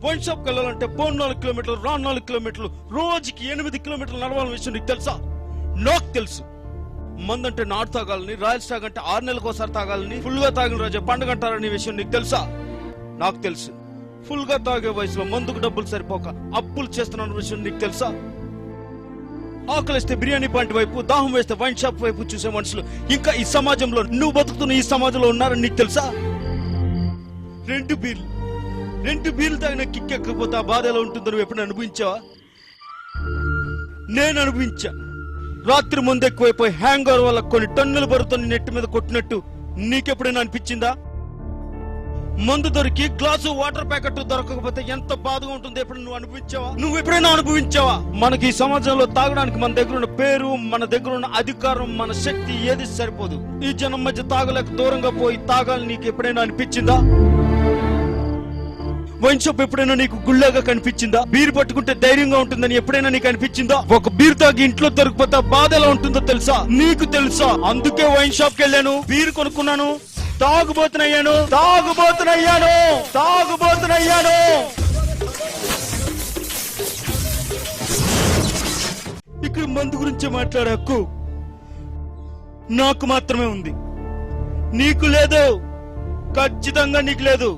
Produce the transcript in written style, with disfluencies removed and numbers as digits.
Wine షాప్కి వెళ్ళాలంటే పోను 4 కిలోమీటర్లు, రాను 4 కిలోమీటర్లు, రోజుకి 8 కిలోమీటర్లు నడవాలని విషయం నీకు తెలుసా? నాకు తెలుసు. మందంటే నాటు తాగాలని, రాయల్ స్టాగ్ అంటే 6 నెలలకు ఒకసారి తాగాలని, ఫుల్ గా తాగిన రోజే పండుగ అంటారనే విషయం నీకు తెలుసా? నాకు తెలుసు. ఫుల్ గా తాగే వయసులో మందుకు డబ్బులు సరిపోక అప్పులు చేస్తున్న విషయం నీకు తెలుసా? ఆకలిస్తే బిర్యానీ పాయింట్ వైపు, దాహం వేస్తే వైన్ షాప్ వైపు చూసే మనుషులు ఇంకా ఈ సమాజంలో, నువ్వు బతుకుతున్న ఈ సమాజంలో ఉన్నారని నీకు తెలుసా? 2 బీర్లు తాగిన కిక్ ఎక్కకపోతే ఆ బాధ ఎలా ఉంటుందో నువ్వు ఎప్పుడు అనుభవించావా? నేను అనుభవించా. రాత్రి ముందు ఎక్కువైపోయి హ్యాంగ్ ఓవర్ వల్ల కొన్ని టన్నుల బరువుతో నెట్టి మీద కొట్టినట్టు నీకెప్పుడైనా అనిపించిందా? మందు దొరికి గ్లాసు వాటర్ ప్యాకెట్ దొరకకపోతే ఎంత బాధగా ఉంటుంది ఎప్పుడు నువ్వు అనుభవించావా? నువ్వు ఎప్పుడైనా అనుభవించావా? మనకి ఈ సమాజంలో తాగడానికి మన దగ్గర ఉన్న పేరు, మన దగ్గర ఉన్న అధికారం, మన శక్తి ఏది సరిపోదు. ఈ జనం మధ్య తాగలేక దూరంగా పోయి తాగాలని నీకు ఎప్పుడైనా అనిపించిందా? వైన్ షాప్ ఎప్పుడైనా నీకు గుళ్ళగా కనిపించిందా? బీర్ పట్టుకుంటే ధైర్యంగా ఉంటుందని ఎప్పుడైనా నీకు అనిపించిందా? ఒక బీర్ తాగి ఇంట్లో దొరికిపోతే బాధ ఎలా ఉంటుందో తెలుసా? నీకు తెలుసా? అందుకే వైన్ షాప్ కి వెళ్ళాను, బీర్ కొనుక్కున్నాను, తాగుబోతునయ్యాను. ఇక్కడ మందు గురించి మాట్లాడే హక్కు నాకు మాత్రమే ఉంది. నీకు లేదు, ఖచ్చితంగా నీకు లేదు.